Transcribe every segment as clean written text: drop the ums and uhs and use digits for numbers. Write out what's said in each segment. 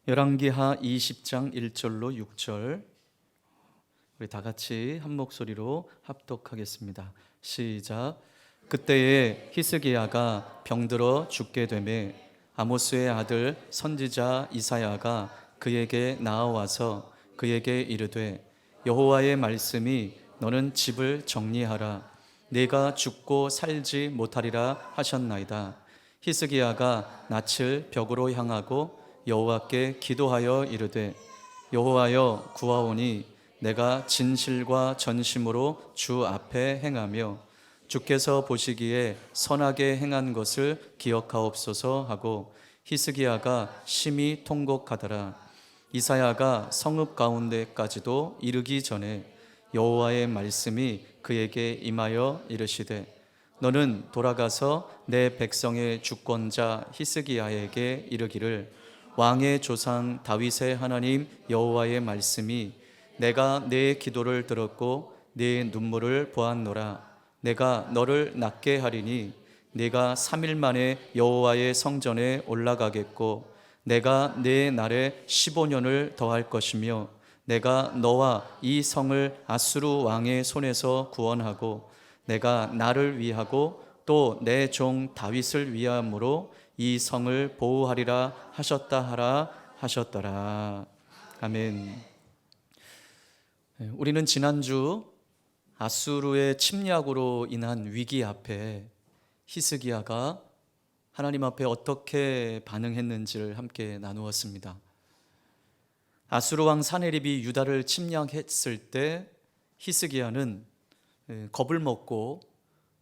열왕기하 20장 1절로 6절 우리 다 같이 한 목소리로 합독하겠습니다. 시작. 그때에 히스기야가 병들어 죽게 되매 아모스의 아들 선지자 이사야가 그에게 나아와서 그에게 이르되 여호와의 말씀이 너는 집을 정리하라 내가 죽고 살지 못하리라 하셨나이다. 히스기야가 낯을 벽으로 향하고 여호와께 기도하여 이르되 여호와여 구하오니 내가 진실과 전심으로 주 앞에 행하며 주께서 보시기에 선하게 행한 것을 기억하옵소서 하고 히스기야가 심히 통곡하더라. 이사야가 성읍 가운데까지도 이르기 전에 여호와의 말씀이 그에게 임하여 이르시되 너는 돌아가서 내 백성의 주권자 히스기야에게 이르기를 왕의 조상 다윗의 하나님 여호와의 말씀이 내가 내 기도를 들었고 내 눈물을 보았노라. 내가 너를 낫게 하리니 네가 3일 만에 여호와의 성전에 올라가겠고 내가 내 날에 15년을 더할 것이며 내가 너와 이 성을 아수르 왕의 손에서 구원하고 내가 나를 위하고 또 내 종 다윗을 위함으로 이 성을 보호하리라 하셨다 하라 하셨더라. 아멘. 우리는 지난주 아수르의 침략으로 인한 위기 앞에 히스기야가 하나님 앞에 어떻게 반응했는지를 함께 나누었습니다. 아수르 왕 사네립이 유다를 침략했을 때 히스기야는 겁을 먹고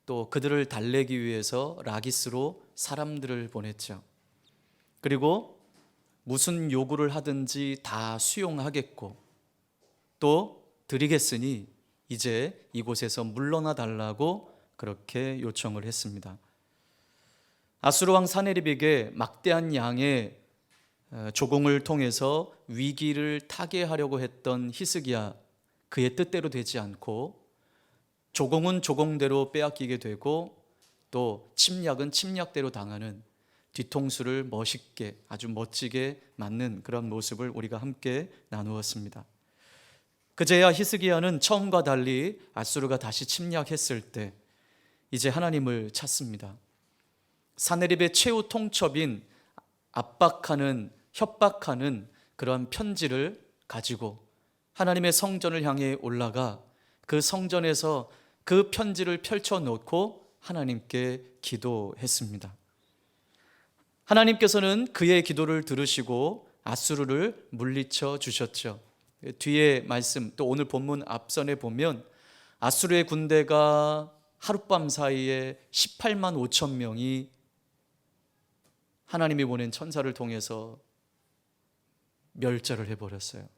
또 그들을 달래기 위해서 라기스로 사람들을 보냈죠. 그리고 무슨 요구를 하든지 다 수용하겠고 또 드리겠으니 이제 이곳에서 물러나 달라고 그렇게 요청을 했습니다. 아수르 왕 사네립에게 막대한 양의 조공을 통해서 위기를 타개하려고 했던 히스기야, 그의 뜻대로 되지 않고 조공은 조공대로 빼앗기게 되고 또 침략은 침략대로 당하는 뒤통수를 멋있게 아주 멋지게 맞는 그런 모습을 우리가 함께 나누었습니다. 그제야 히스기야는 처음과 달리 아수르가 다시 침략했을 때 이제 하나님을 찾습니다. 사네립의 최후 통첩인 압박하는 협박하는 그러한 편지를 가지고 하나님의 성전을 향해 올라가 그 성전에서 그 편지를 펼쳐놓고 하나님께 기도했습니다. 하나님께서는 그의 기도를 들으시고 아수르를 물리쳐 주셨죠. 뒤에 말씀 또 오늘 본문 앞선에 보면 아수르의 군대가 하룻밤 사이에 18만 5천 명이 하나님이 보낸 천사를 통해서 멸절을 해버렸어요.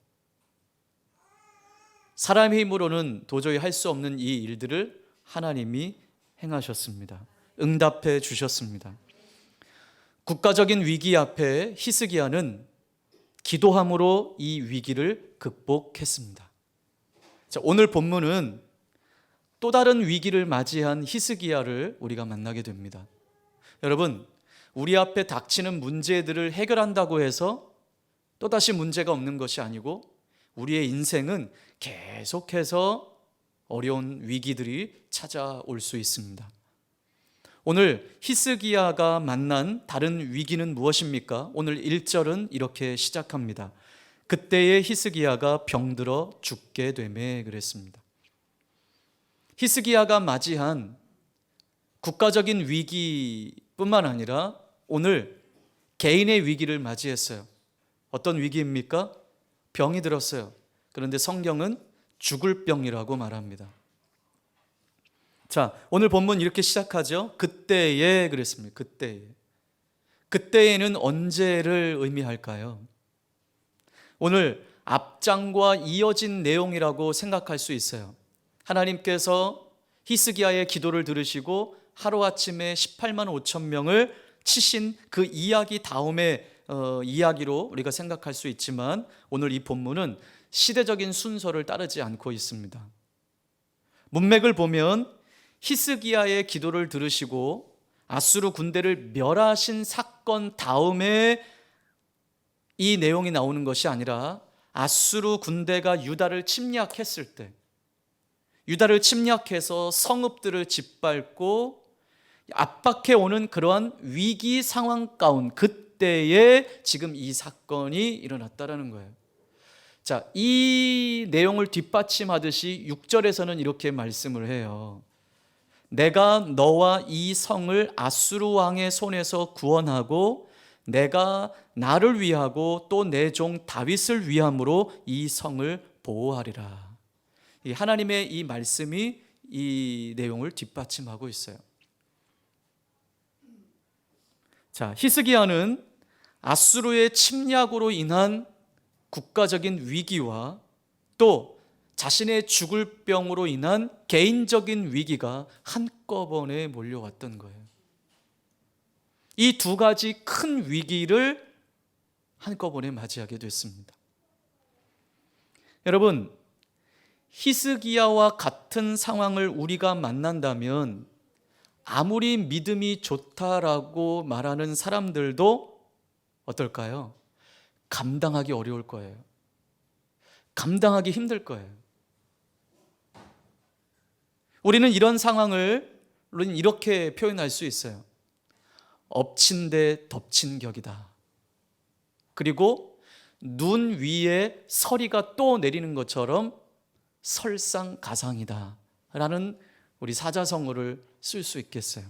사람의 힘으로는 도저히 할 수 없는 이 일들을 하나님이 행하셨습니다. 응답해 주셨습니다. 국가적인 위기 앞에 히스기야는 기도함으로 이 위기를 극복했습니다. 자, 오늘 본문은 또 다른 위기를 맞이한 히스기야를 우리가 만나게 됩니다. 여러분, 우리 앞에 닥치는 문제들을 해결한다고 해서 또다시 문제가 없는 것이 아니고 우리의 인생은 계속해서 어려운 위기들이 찾아올 수 있습니다. 오늘 히스기야가 만난 다른 위기는 무엇입니까? 오늘 1절은 이렇게 시작합니다. 그때에 히스기야가 병들어 죽게 되매 그랬습니다. 히스기야가 맞이한 국가적인 위기뿐만 아니라 오늘 개인의 위기를 맞이했어요. 어떤 위기입니까? 병이 들었어요. 그런데 성경은 죽을 병이라고 말합니다. 자, 오늘 본문 이렇게 시작하죠. 그때에 그랬습니다. 그때에. 그때에는 언제를 의미할까요? 오늘 앞장과 이어진 내용이라고 생각할 수 있어요. 하나님께서 히스기야의 기도를 들으시고 하루아침에 18만 5천 명을 치신 그 이야기 다음의 이야기로 우리가 생각할 수 있지만 오늘 이 본문은 시대적인 순서를 따르지 않고 있습니다. 문맥을 보면 히스기야의 기도를 들으시고 아수르 군대를 멸하신 사건 다음에 이 내용이 나오는 것이 아니라 아수르 군대가 유다를 침략했을 때, 유다를 침략해서 성읍들을 짓밟고 압박해 오는 그러한 위기 상황 가운 그때에 지금 이 사건이 일어났다라는 거예요. 자, 이 내용을 뒷받침하듯이 6절에서는 이렇게 말씀을 해요. 내가 너와 이 성을 아수르 왕의 손에서 구원하고 내가 나를 위하고 또 내 종 다윗을 위함으로 이 성을 보호하리라. 이 하나님의 이 말씀이 이 내용을 뒷받침하고 있어요. 자, 히스기야는 아수르의 침략으로 인한 국가적인 위기와 또 자신의 죽을 병으로 인한 개인적인 위기가 한꺼번에 몰려왔던 거예요. 이 두 가지 큰 위기를 한꺼번에 맞이하게 됐습니다. 여러분, 히스기야와 같은 상황을 우리가 만난다면 아무리 믿음이 좋다라고 말하는 사람들도 어떨까요? 감당하기 어려울 거예요. 감당하기 힘들 거예요. 우리는 이런 상황을 이렇게 표현할 수 있어요. 엎친 데 덮친 격이다. 그리고 눈 위에 서리가 또 내리는 것처럼 설상가상이다 라는 우리 사자성어를 쓸 수 있겠어요.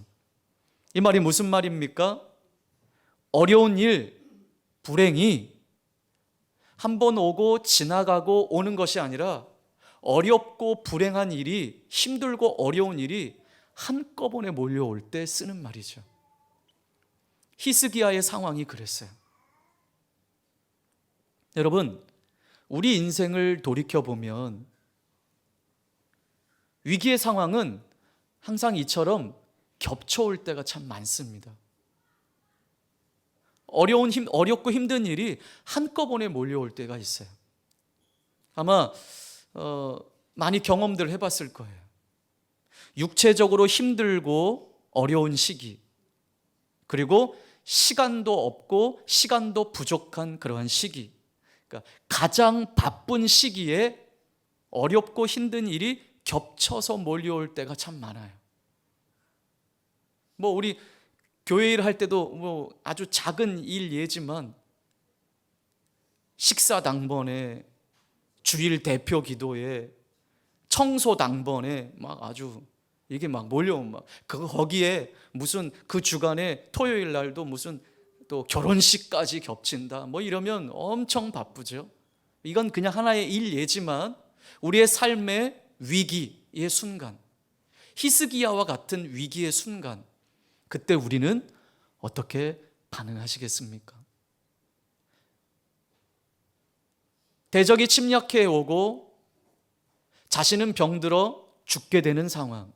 이 말이 무슨 말입니까? 어려운 일, 불행이 한 번 오고 지나가고 오는 것이 아니라 어렵고 불행한 일이, 힘들고 어려운 일이 한꺼번에 몰려올 때 쓰는 말이죠. 히스기야의 상황이 그랬어요. 여러분, 우리 인생을 돌이켜보면 위기의 상황은 항상 이처럼 겹쳐올 때가 참 많습니다. 어렵고 힘든 일이 한꺼번에 몰려올 때가 있어요. 아마 많이 경험들 해봤을 거예요. 육체적으로 힘들고 어려운 시기, 그리고 시간도 없고 시간도 부족한 그러한 시기, 그러니까 가장 바쁜 시기에 어렵고 힘든 일이 겹쳐서 몰려올 때가 참 많아요. 우리 교회 일 할 때도 아주 작은 일 예지만 식사 당번에, 주일 대표 기도에, 청소 당번에 아주 이게 몰려오면 거기에 무슨 그 주간에 토요일 날도 무슨 또 결혼식까지 겹친다 이러면 엄청 바쁘죠. 이건 그냥 하나의 일 예지만 우리의 삶의 위기의 순간, 히스기야와 같은 위기의 순간, 그때 우리는 어떻게 반응하시겠습니까? 대적이 침략해 오고 자신은 병들어 죽게 되는 상황,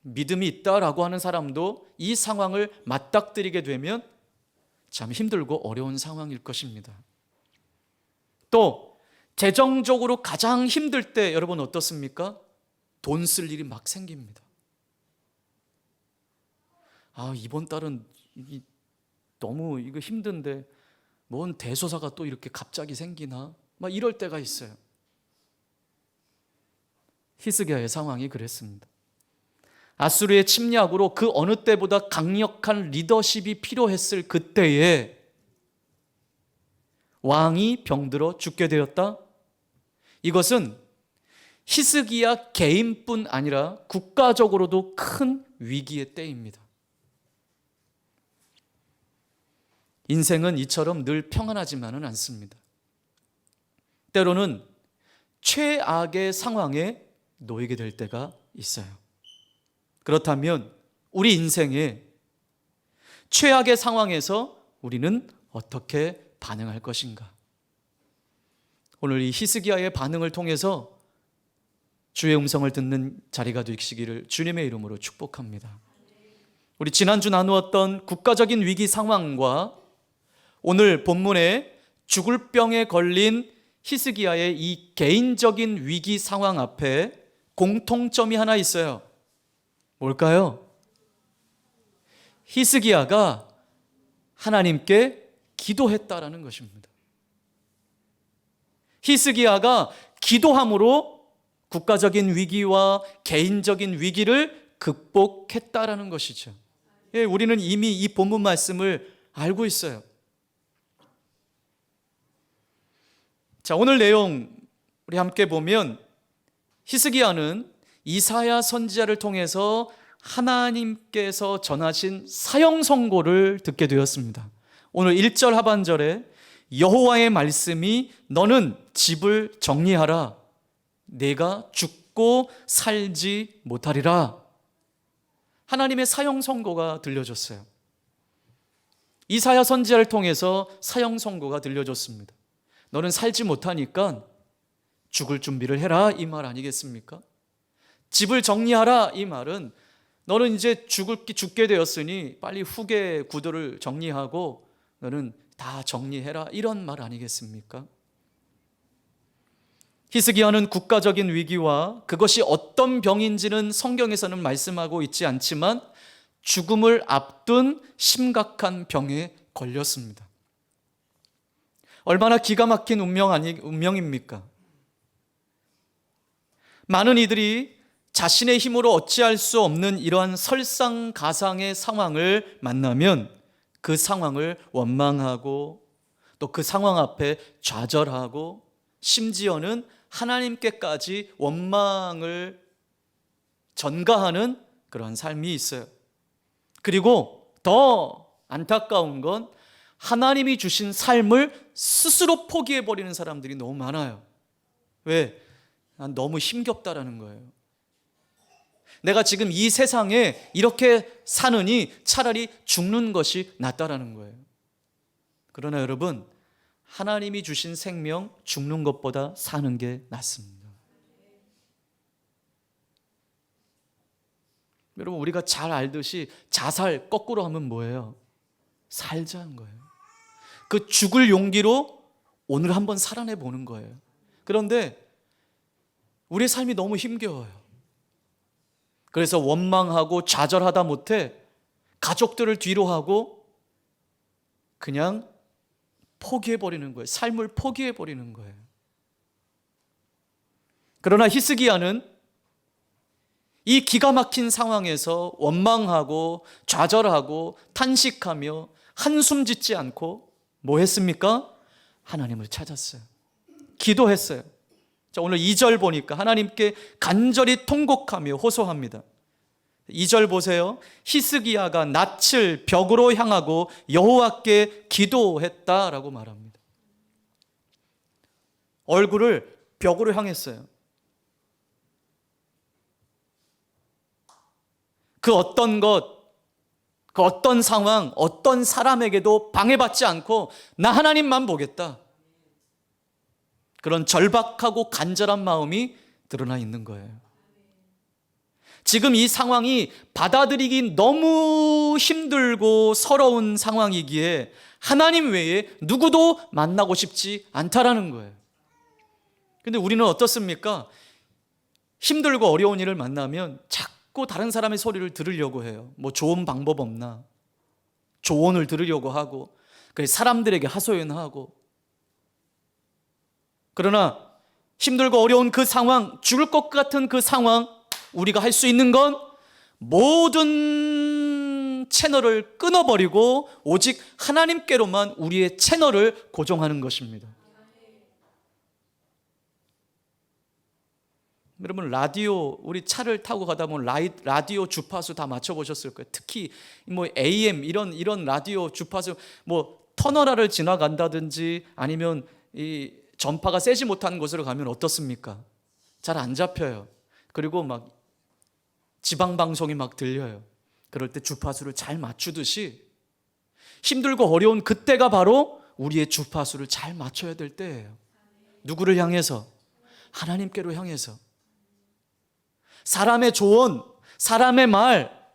믿음이 있다라고 하는 사람도 이 상황을 맞닥뜨리게 되면 참 힘들고 어려운 상황일 것입니다. 또 재정적으로 가장 힘들 때 여러분 어떻습니까? 돈 쓸 일이 막 생깁니다. 이번 달은 너무 이거 힘든데 뭔 대소사가 또 이렇게 갑자기 생기나? 이럴 때가 있어요. 히스기야의 상황이 그랬습니다. 아수르의 침략으로 그 어느 때보다 강력한 리더십이 필요했을 그때에 왕이 병들어 죽게 되었다? 이것은 히스기야 개인뿐 아니라 국가적으로도 큰 위기의 때입니다. 인생은 이처럼 늘 평안하지만은 않습니다. 때로는 최악의 상황에 놓이게 될 때가 있어요. 그렇다면 우리 인생의 최악의 상황에서 우리는 어떻게 반응할 것인가? 오늘 이 히스기야의 반응을 통해서 주의 음성을 듣는 자리가 되시기를 주님의 이름으로 축복합니다. 우리 지난주 나누었던 국가적인 위기 상황과 오늘 본문에 죽을 병에 걸린 히스기야의 이 개인적인 위기 상황 앞에 공통점이 하나 있어요. 뭘까요? 히스기야가 하나님께 기도했다라는 것입니다. 히스기야가 기도함으로 국가적인 위기와 개인적인 위기를 극복했다라는 것이죠. 예, 우리는 이미 이 본문 말씀을 알고 있어요. 자, 오늘 내용 우리 함께 보면 히스기야는 이사야 선지자를 통해서 하나님께서 전하신 사형 선고를 듣게 되었습니다. 오늘 1절 하반절에 여호와의 말씀이 너는 집을 정리하라. 내가 죽고 살지 못하리라. 하나님의 사형 선고가 들려줬어요. 이사야 선지자를 통해서 사형 선고가 들려줬습니다. 너는 살지 못하니까 죽을 준비를 해라, 이 말 아니겠습니까? 집을 정리하라, 이 말은 너는 이제 죽게 되었으니 빨리 후계 구도를 정리하고 너는 다 정리해라, 이런 말 아니겠습니까? 히스기야는 국가적인 위기와 그것이 어떤 병인지는 성경에서는 말씀하고 있지 않지만 죽음을 앞둔 심각한 병에 걸렸습니다. 얼마나 기가 막힌 운명입니까? 많은 이들이 자신의 힘으로 어찌할 수 없는 이러한 설상가상의 상황을 만나면 그 상황을 원망하고 또 그 상황 앞에 좌절하고 심지어는 하나님께까지 원망을 전가하는 그런 삶이 있어요. 그리고 더 안타까운 건 하나님이 주신 삶을 스스로 포기해버리는 사람들이 너무 많아요. 왜? 난 너무 힘겹다라는 거예요. 내가 지금 이 세상에 이렇게 사느니 차라리 죽는 것이 낫다라는 거예요. 그러나 여러분, 하나님이 주신 생명 죽는 것보다 사는 게 낫습니다. 여러분, 우리가 잘 알듯이 자살 거꾸로 하면 뭐예요? 살자는 거예요. 그 죽을 용기로 오늘 한번 살아내 보는 거예요. 그런데 우리의 삶이 너무 힘겨워요. 그래서 원망하고 좌절하다 못해 가족들을 뒤로 하고 그냥 포기해버리는 거예요. 삶을 포기해버리는 거예요. 그러나 히스기야는 이 기가 막힌 상황에서 원망하고 좌절하고 탄식하며 한숨 짓지 않고 뭐 했습니까? 하나님을 찾았어요. 기도했어요. 자, 오늘 2절 보니까 하나님께 간절히 통곡하며 호소합니다. 2절 보세요. 히스기야가 낯을 벽으로 향하고 여호와께 기도했다라고 말합니다. 얼굴을 벽으로 향했어요. 그 어떤 것, 그 어떤 상황, 어떤 사람에게도 방해받지 않고 나 하나님만 보겠다. 그런 절박하고 간절한 마음이 드러나 있는 거예요. 지금 이 상황이 받아들이기 너무 힘들고 서러운 상황이기에 하나님 외에 누구도 만나고 싶지 않다라는 거예요. 근데 우리는 어떻습니까? 힘들고 어려운 일을 만나면 자꾸 다른 사람의 소리를 들으려고 해요. 뭐 좋은 방법 없나? 조언을 들으려고 하고, 사람들에게 하소연하고. 그러나 힘들고 어려운 그 상황, 죽을 것 같은 그 상황, 우리가 할 수 있는 건 모든 채널을 끊어버리고 오직 하나님께로만 우리의 채널을 고정하는 것입니다. 여러분, 라디오, 우리 차를 타고 가다 보면 라디오 주파수 다 맞춰보셨을 거예요. 특히 뭐 AM 이런 라디오 주파수, 뭐 터널화를 지나간다든지 아니면 이 전파가 세지 못한 곳으로 가면 어떻습니까? 잘 안 잡혀요. 그리고 막 지방방송이 막 들려요. 그럴 때 주파수를 잘 맞추듯이 힘들고 어려운 그때가 바로 우리의 주파수를 잘 맞춰야 될 때예요. 누구를 향해서? 하나님께로 향해서. 사람의 조언, 사람의 말,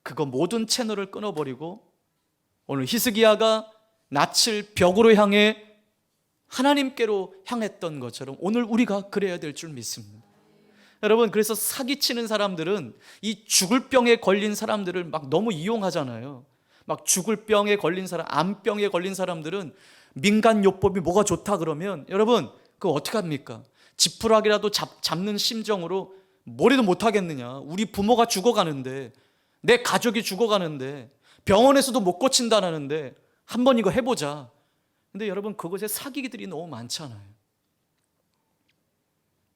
그거 모든 채널을 끊어버리고 오늘 히스기야가 낯을 벽으로 향해 하나님께로 향했던 것처럼 오늘 우리가 그래야 될 줄 믿습니다. 여러분, 그래서 사기치는 사람들은 이 죽을 병에 걸린 사람들을 막 너무 이용하잖아요. 막 죽을 병에 걸린 사람, 암병에 걸린 사람들은 민간요법이 뭐가 좋다 그러면 여러분 그거 어떻게 합니까? 지푸라기라도 잡는 심정으로 뭐라도 못하겠느냐. 우리 부모가 죽어가는데, 내 가족이 죽어가는데, 병원에서도 못 고친다는데 한번 이거 해보자. 근데 여러분 그것에 사기들이 너무 많잖아요.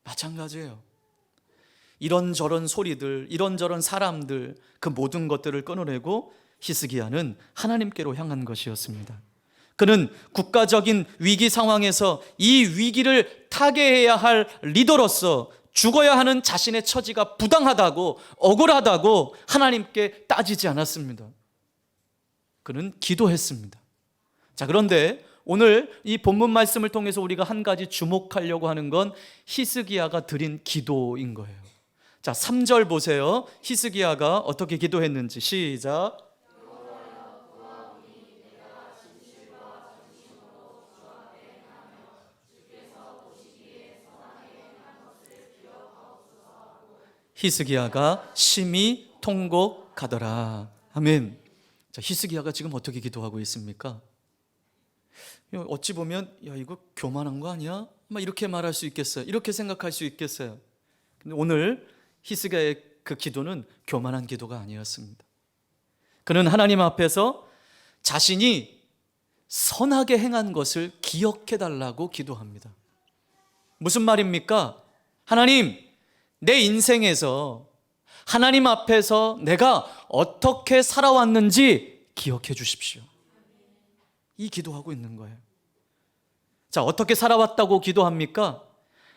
마찬가지예요. 이런저런 소리들, 이런저런 사람들, 그 모든 것들을 끊어내고 히스기야는 하나님께로 향한 것이었습니다. 그는 국가적인 위기 상황에서 이 위기를 타개해야 할 리더로서 죽어야 하는 자신의 처지가 부당하다고, 억울하다고 하나님께 따지지 않았습니다. 그는 기도했습니다. 자, 그런데 오늘 이 본문 말씀을 통해서 우리가 한 가지 주목하려고 하는 건 히스기야가 드린 기도인 거예요. 자, 3절 보세요. 히스기야가 어떻게 기도했는지. 시작. 히스기야가 심히 통곡하더라. 아멘. 자, 히스기야가 지금 어떻게 기도하고 있습니까? 어찌 보면 야 이거 교만한 거 아니야? 막 이렇게 말할 수 있겠어요. 이렇게 생각할 수 있겠어요. 근데 오늘 히스기야의 그 기도는 교만한 기도가 아니었습니다. 그는 하나님 앞에서 자신이 선하게 행한 것을 기억해 달라고 기도합니다. 무슨 말입니까? 하나님, 내 인생에서 하나님 앞에서 내가 어떻게 살아왔는지 기억해 주십시오. 이 기도하고 있는 거예요. 자, 어떻게 살아왔다고 기도합니까?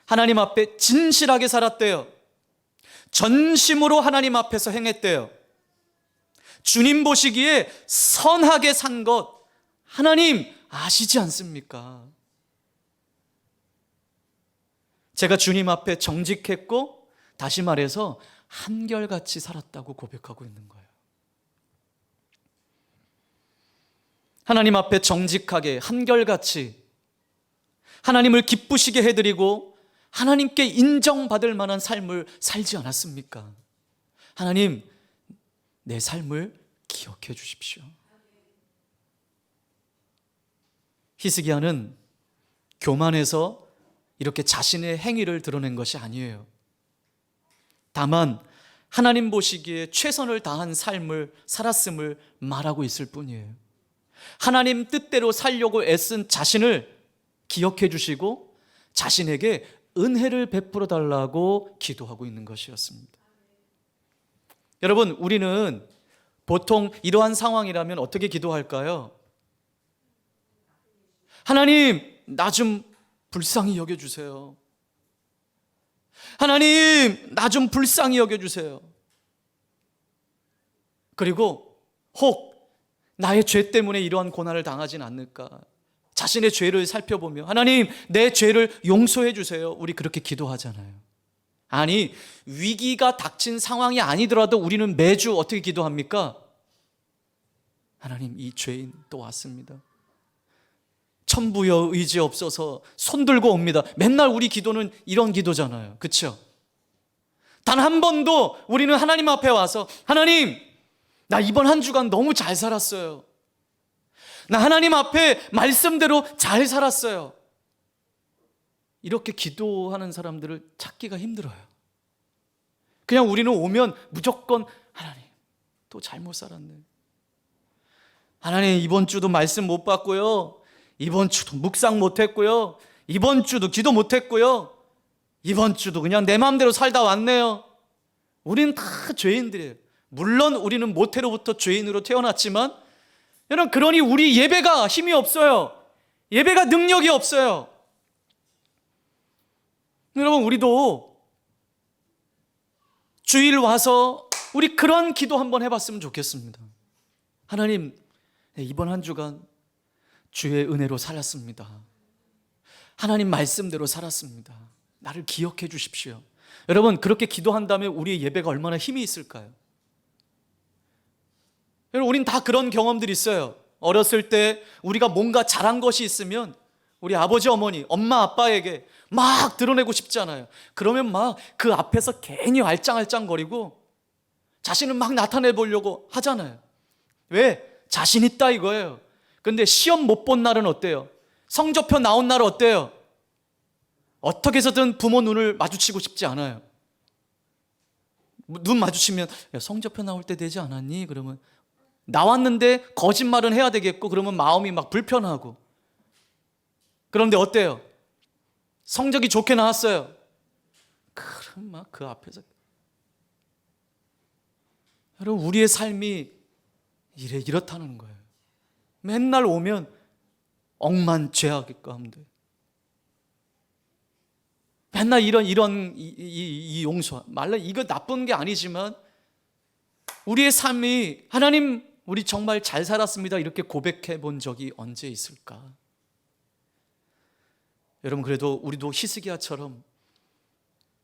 하나님 앞에 진실하게 살았대요. 전심으로 하나님 앞에서 행했대요. 주님 보시기에 선하게 산 것 하나님 아시지 않습니까? 제가 주님 앞에 정직했고, 다시 말해서 한결같이 살았다고 고백하고 있는 거예요. 하나님 앞에 정직하게 한결같이 하나님을 기쁘시게 해드리고 하나님께 인정받을 만한 삶을 살지 않았습니까? 하나님, 내 삶을 기억해 주십시오. 히스기야는 교만해서 이렇게 자신의 행위를 드러낸 것이 아니에요. 다만 하나님 보시기에 최선을 다한 삶을 살았음을 말하고 있을 뿐이에요. 하나님 뜻대로 살려고 애쓴 자신을 기억해 주시고 자신에게 은혜를 베풀어 달라고 기도하고 있는 것이었습니다. 여러분, 우리는 보통 이러한 상황이라면 어떻게 기도할까요? 하나님, 나 좀 불쌍히 여겨주세요. 하나님, 나 좀 불쌍히 여겨주세요. 그리고 혹 나의 죄 때문에 이러한 고난을 당하진 않을까, 자신의 죄를 살펴보며 하나님, 내 죄를 용서해 주세요. 우리 그렇게 기도하잖아요. 아니, 위기가 닥친 상황이 아니더라도 우리는 매주 어떻게 기도합니까? 하나님, 이 죄인 또 왔습니다. 천부여 의지 없어서 손 들고 옵니다. 맨날 우리 기도는 이런 기도잖아요. 그렇죠? 단 한 번도 우리는 하나님 앞에 와서 하나님, 나 이번 한 주간 너무 잘 살았어요. 나 하나님 앞에 말씀대로 잘 살았어요. 이렇게 기도하는 사람들을 찾기가 힘들어요. 그냥 우리는 오면 무조건 하나님, 또 잘못 살았네. 하나님, 이번 주도 말씀 못 받고요. 이번 주도 묵상 못했고요. 이번 주도 기도 못했고요. 이번 주도 그냥 내 마음대로 살다 왔네요. 우리는 다 죄인들이에요. 물론 우리는 모태로부터 죄인으로 태어났지만 여러분, 그러니 우리 예배가 힘이 없어요. 예배가 능력이 없어요. 여러분, 우리도 주일 와서 우리 그런 기도 한번 해봤으면 좋겠습니다. 하나님, 이번 한 주간 주의 은혜로 살았습니다. 하나님 말씀대로 살았습니다. 나를 기억해 주십시오. 여러분, 그렇게 기도한다면 우리의 예배가 얼마나 힘이 있을까요? 여러분, 우린 다 그런 경험들이 있어요. 어렸을 때 우리가 뭔가 잘한 것이 있으면 우리 아버지, 어머니, 엄마, 아빠에게 막 드러내고 싶잖아요. 그러면 막 그 앞에서 괜히 알짱알짱거리고 자신을 막 나타내 보려고 하잖아요. 왜? 자신 있다 이거예요. 근데 시험 못 본 날은 어때요? 성적표 나온 날은 어때요? 어떻게 해서든 부모 눈을 마주치고 싶지 않아요. 눈 마주치면 야, 성적표 나올 때 되지 않았니? 그러면 나왔는데 거짓말은 해야 되겠고, 그러면 마음이 막 불편하고. 그런데 어때요? 성적이 좋게 나왔어요. 그럼 막 그 앞에서, 여러분, 우리의 삶이 이렇다는 거예요. 맨날 오면 억만 죄악 가운데, 맨날 이 용서, 말로 이거 나쁜 게 아니지만 우리의 삶이 하나님, 우리 정말 잘 살았습니다 이렇게 고백해 본 적이 언제 있을까? 여러분, 그래도 우리도 히스기야처럼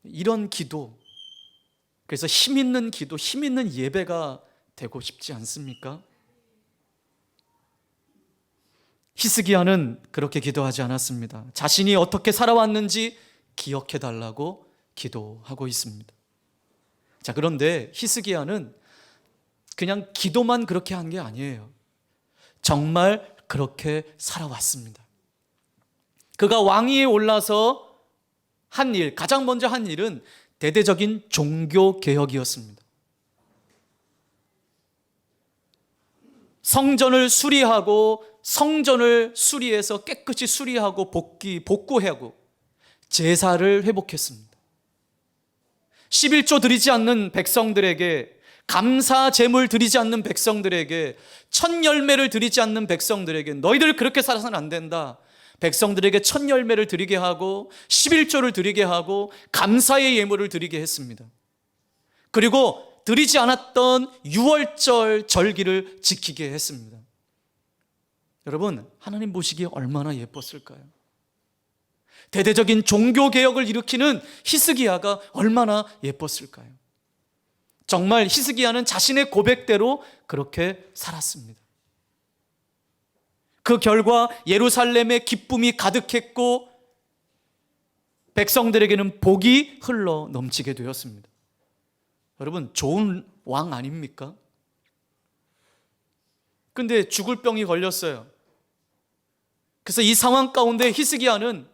이런 기도, 그래서 힘 있는 기도, 힘 있는 예배가 되고 싶지 않습니까? 히스기야는 그렇게 기도하지 않았습니다. 자신이 어떻게 살아왔는지 기억해 달라고 기도하고 있습니다. 자, 그런데 히스기야는 그냥 기도만 그렇게 한 게 아니에요. 정말 그렇게 살아왔습니다. 그가 왕위에 올라서 한 일, 가장 먼저 한 일은 대대적인 종교 개혁이었습니다. 성전을 수리하고, 성전을 수리해서 깨끗이 수리하고 복구하고 제사를 회복했습니다. 11조 드리지 않는 백성들에게, 감사 제물 드리지 않는 백성들에게, 첫 열매를 드리지 않는 백성들에게 너희들 그렇게 살아서는 안 된다. 백성들에게 첫 열매를 드리게 하고 11조를 드리게 하고 감사의 예물을 드리게 했습니다. 그리고 드리지 않았던 유월절 절기를 지키게 했습니다. 여러분, 하나님 보시기에 얼마나 예뻤을까요? 대대적인 종교개혁을 일으키는 히스기야가 얼마나 예뻤을까요? 정말 히스기야는 자신의 고백대로 그렇게 살았습니다. 그 결과 예루살렘에 기쁨이 가득했고 백성들에게는 복이 흘러 넘치게 되었습니다. 여러분, 좋은 왕 아닙니까? 근데 죽을 병이 걸렸어요. 그래서 이 상황 가운데 히스기야는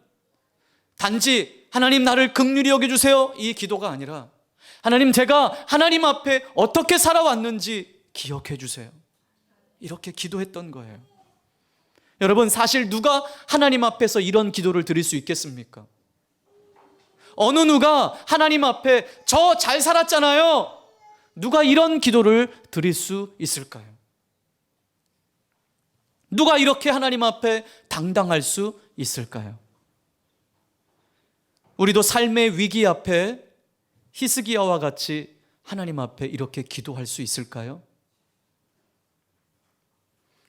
단지 하나님 나를 긍휼히 여겨주세요 이 기도가 아니라, 하나님 제가 하나님 앞에 어떻게 살아왔는지 기억해 주세요, 이렇게 기도했던 거예요. 여러분, 사실 누가 하나님 앞에서 이런 기도를 드릴 수 있겠습니까? 어느 누가 하나님 앞에 저 잘 살았잖아요, 누가 이런 기도를 드릴 수 있을까요? 누가 이렇게 하나님 앞에 당당할 수 있을까요? 우리도 삶의 위기 앞에 히스기야와 같이 하나님 앞에 이렇게 기도할 수 있을까요?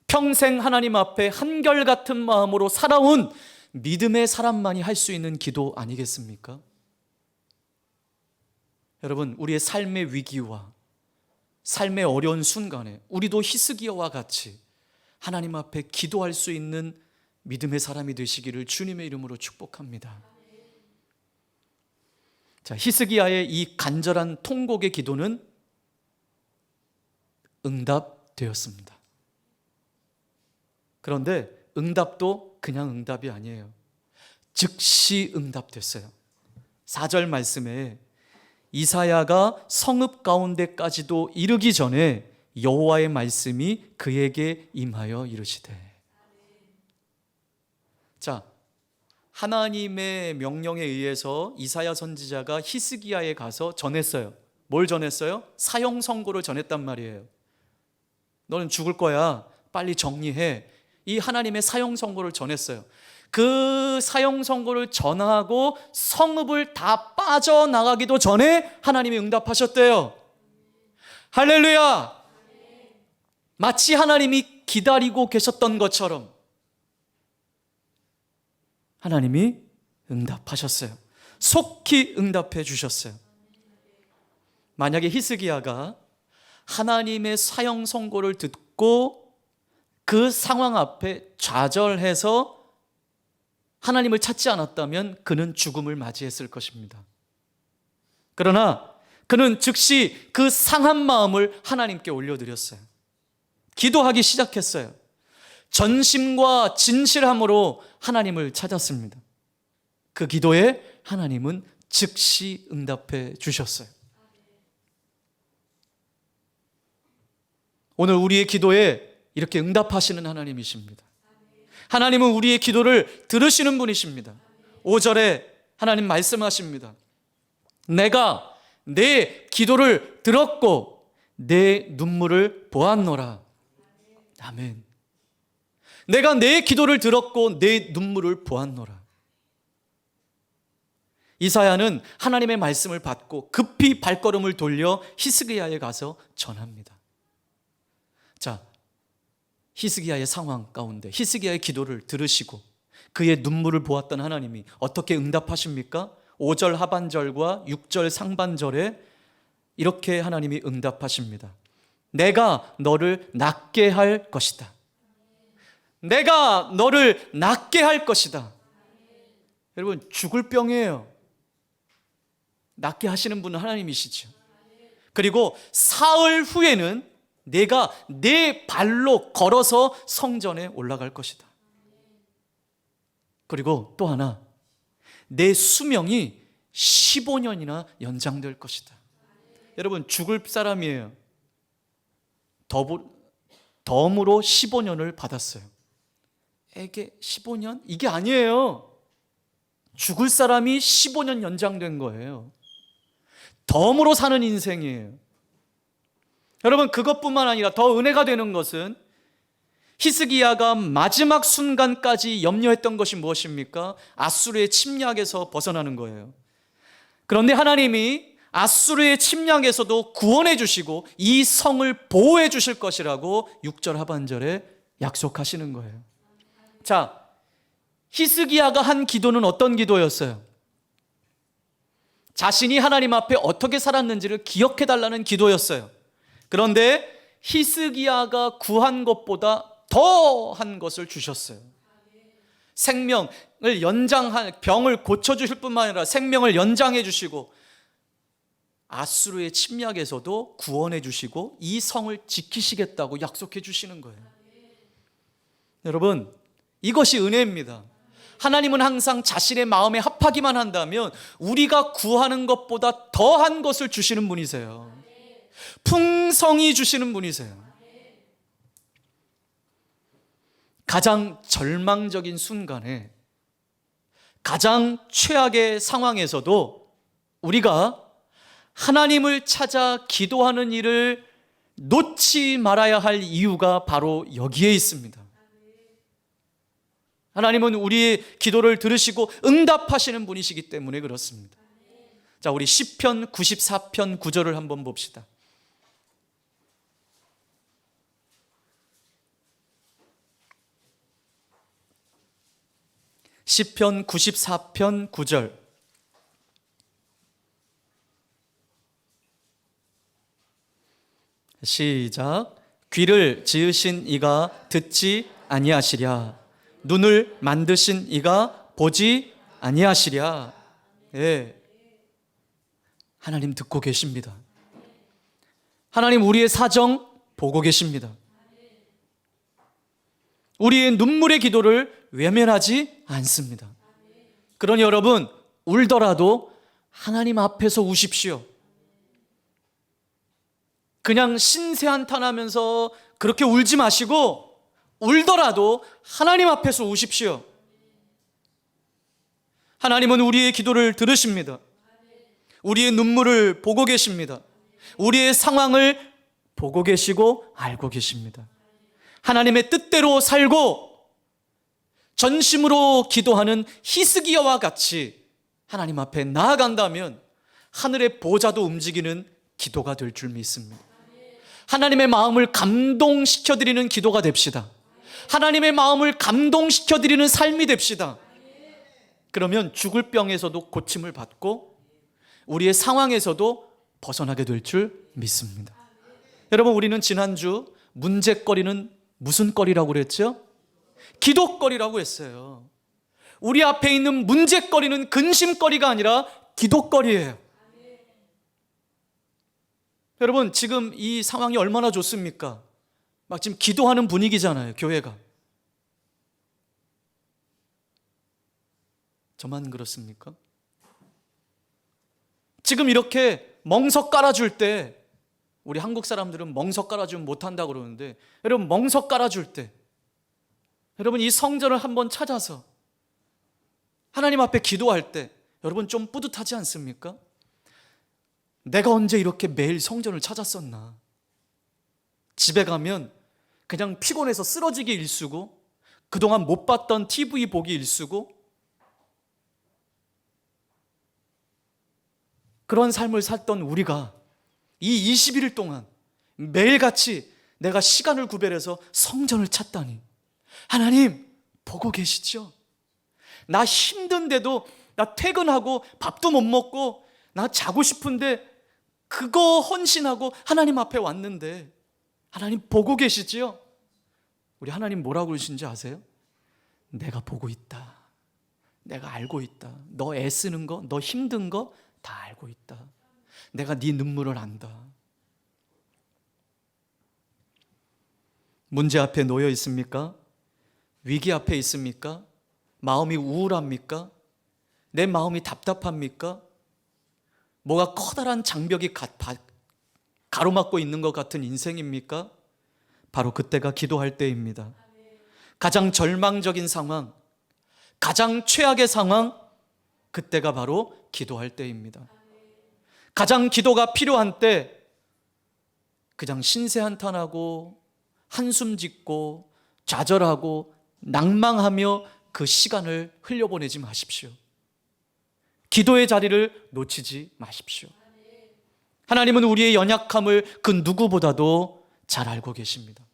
평생 하나님 앞에 한결같은 마음으로 살아온 믿음의 사람만이 할 수 있는 기도 아니겠습니까? 여러분, 우리의 삶의 위기와 삶의 어려운 순간에 우리도 히스기야와 같이 하나님 앞에 기도할 수 있는 믿음의 사람이 되시기를 주님의 이름으로 축복합니다. 자, 히스기야의 이 간절한 통곡의 기도는 응답되었습니다. 그런데 응답도 그냥 응답이 아니에요. 즉시 응답됐어요. 4절 말씀에 이사야가 성읍 가운데까지도 이르기 전에 여호와의 말씀이 그에게 임하여 이르시되. 자, 하나님의 명령에 의해서 이사야 선지자가 히스기야에 가서 전했어요. 뭘 전했어요? 사형 선고를 전했단 말이에요. 너는 죽을 거야, 빨리 정리해. 이 하나님의 사형 선고를 전했어요. 그 사형 선고를 전하고 성읍을 다 빠져나가기도 전에 하나님이 응답하셨대요. 할렐루야. 마치 하나님이 기다리고 계셨던 것처럼 하나님이 응답하셨어요. 속히 응답해 주셨어요. 만약에 히스기야가 하나님의 사형 선고를 듣고 그 상황 앞에 좌절해서 하나님을 찾지 않았다면 그는 죽음을 맞이했을 것입니다. 그러나 그는 즉시 그 상한 마음을 하나님께 올려드렸어요. 기도하기 시작했어요. 전심과 진실함으로 하나님을 찾았습니다. 그 기도에 하나님은 즉시 응답해 주셨어요. 오늘 우리의 기도에 이렇게 응답하시는 하나님이십니다. 하나님은 우리의 기도를 들으시는 분이십니다. 5절에 하나님 말씀하십니다. 내가 내 기도를 들었고 내 눈물을 보았노라. 아멘. 내가 내 기도를 들었고 내 눈물을 보았노라. 이사야는 하나님의 말씀을 받고 급히 발걸음을 돌려 히스기야에 가서 전합니다. 자, 히스기야의 상황 가운데 히스기야의 기도를 들으시고 그의 눈물을 보았던 하나님이 어떻게 응답하십니까? 5절 하반절과 6절 상반절에 이렇게 하나님이 응답하십니다. 내가 너를 낫게 할 것이다. 내가 너를 낫게 할 것이다. 여러분, 죽을 병이에요. 낫게 하시는 분은 하나님이시죠. 그리고 사흘 후에는 내가 내 발로 걸어서 성전에 올라갈 것이다. 그리고 또 하나, 내 수명이 15년이나 연장될 것이다. 여러분, 죽을 사람이에요. 덤으로 15년을 받았어요. 에게 15년? 이게 아니에요. 죽을 사람이 15년 연장된 거예요. 덤으로 사는 인생이에요. 여러분, 그것뿐만 아니라 더 은혜가 되는 것은 히스기야가 마지막 순간까지 염려했던 것이 무엇입니까? 아수르의 침략에서 벗어나는 거예요. 그런데 하나님이 아수르의 침략에서도 구원해 주시고 이 성을 보호해 주실 것이라고 6절 하반절에 약속하시는 거예요. 자, 히스기야가 한 기도는 어떤 기도였어요? 자신이 하나님 앞에 어떻게 살았는지를 기억해 달라는 기도였어요. 그런데 히스기야가 구한 것보다 더한 것을 주셨어요. 생명을 연장한, 병을 고쳐주실 뿐만 아니라 생명을 연장해 주시고 아수르의 침략에서도 구원해 주시고 이 성을 지키시겠다고 약속해 주시는 거예요. 여러분, 이것이 은혜입니다. 하나님은 항상 자신의 마음에 합하기만 한다면 우리가 구하는 것보다 더한 것을 주시는 분이세요. 풍성히 주시는 분이세요. 가장 절망적인 순간에, 가장 최악의 상황에서도 우리가 하나님을 찾아 기도하는 일을 놓지 말아야 할 이유가 바로 여기에 있습니다. 하나님은 우리의 기도를 들으시고 응답하시는 분이시기 때문에 그렇습니다. 자, 우리 시편 94편 9절을 한번 봅시다. 시편 94편 9절. 시작. 귀를 지으신 이가 듣지 아니하시랴. 눈을 만드신 이가 보지 아니하시랴. 예. 하나님 듣고 계십니다. 하나님 우리의 사정 보고 계십니다. 우리의 눈물의 기도를 외면하지 않습니다. 그러니 여러분, 울더라도 하나님 앞에서 우십시오. 그냥 신세 한탄하면서 그렇게 울지 마시고 울더라도 하나님 앞에서 우십시오. 하나님은 우리의 기도를 들으십니다. 우리의 눈물을 보고 계십니다. 우리의 상황을 보고 계시고 알고 계십니다. 하나님의 뜻대로 살고 전심으로 기도하는 히스기야와 같이 하나님 앞에 나아간다면 하늘의 보좌도 움직이는 기도가 될 줄 믿습니다. 하나님의 마음을 감동시켜드리는 기도가 됩시다. 하나님의 마음을 감동시켜드리는 삶이 됩시다. 그러면 죽을 병에서도 고침을 받고 우리의 상황에서도 벗어나게 될 줄 믿습니다. 여러분, 우리는 지난주 문제거리는 무슨 거리라고 그랬죠? 기도거리라고 했어요. 우리 앞에 있는 문제거리는 근심거리가 아니라 기도거리예요. 여러분, 지금 이 상황이 얼마나 좋습니까? 막 지금 기도하는 분위기잖아요, 교회가. 저만 그렇습니까? 지금 이렇게 멍석 깔아줄 때, 우리 한국 사람들은 멍석 깔아주면 못한다고 그러는데, 여러분 멍석 깔아줄 때 여러분 이 성전을 한번 찾아서 하나님 앞에 기도할 때 여러분 좀 뿌듯하지 않습니까? 내가 언제 이렇게 매일 성전을 찾았었나. 집에 가면 그냥 피곤해서 쓰러지기 일쑤고, 그동안 못 봤던 TV 보기 일쑤고, 그런 삶을 살던 우리가 이 21일 동안 매일같이 내가 시간을 구별해서 성전을 찾다니, 하나님 보고 계시죠? 나 힘든데도, 나 퇴근하고 밥도 못 먹고 나 자고 싶은데 그거 헌신하고 하나님 앞에 왔는데 하나님 보고 계시지요? 우리 하나님 뭐라고 그러신지 아세요? 내가 보고 있다. 내가 알고 있다. 너 애쓰는 거, 너 힘든 거 다 알고 있다. 내가 네 눈물을 안다. 문제 앞에 놓여 있습니까? 위기 앞에 있습니까? 마음이 우울합니까? 내 마음이 답답합니까? 뭐가 커다란 장벽이 가로막고 있는 것 같은 인생입니까? 바로 그때가 기도할 때입니다. 가장 절망적인 상황, 가장 최악의 상황, 그때가 바로 기도할 때입니다. 가장 기도가 필요한 때 그냥 신세한탄하고 한숨 짓고 좌절하고 낭망하며 그 시간을 흘려보내지 마십시오. 기도의 자리를 놓치지 마십시오. 하나님은 우리의 연약함을 그 누구보다도 잘 알고 계십니다.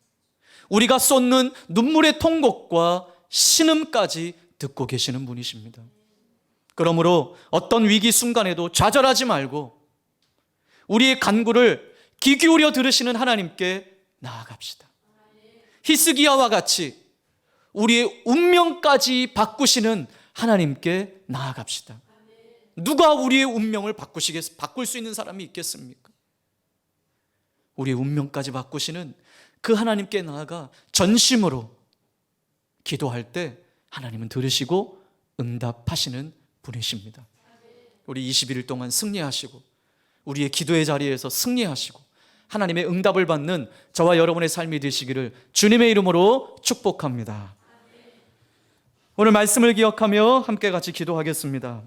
우리가 쏟는 눈물의 통곡과 신음까지 듣고 계시는 분이십니다. 그러므로 어떤 위기 순간에도 좌절하지 말고 우리의 간구를 귀 기울여 들으시는 하나님께 나아갑시다. 히스기야와 같이 우리의 운명까지 바꾸시는 하나님께 나아갑시다. 누가 우리의 운명을 바꿀 수 있는 사람이 있겠습니까? 우리의 운명까지 바꾸시는 그 하나님께 나아가 전심으로 기도할 때 하나님은 들으시고 응답하시는 분이십니다. 우리 21일 동안 승리하시고 우리의 기도의 자리에서 승리하시고 하나님의 응답을 받는 저와 여러분의 삶이 되시기를 주님의 이름으로 축복합니다. 오늘 말씀을 기억하며 함께 같이 기도하겠습니다.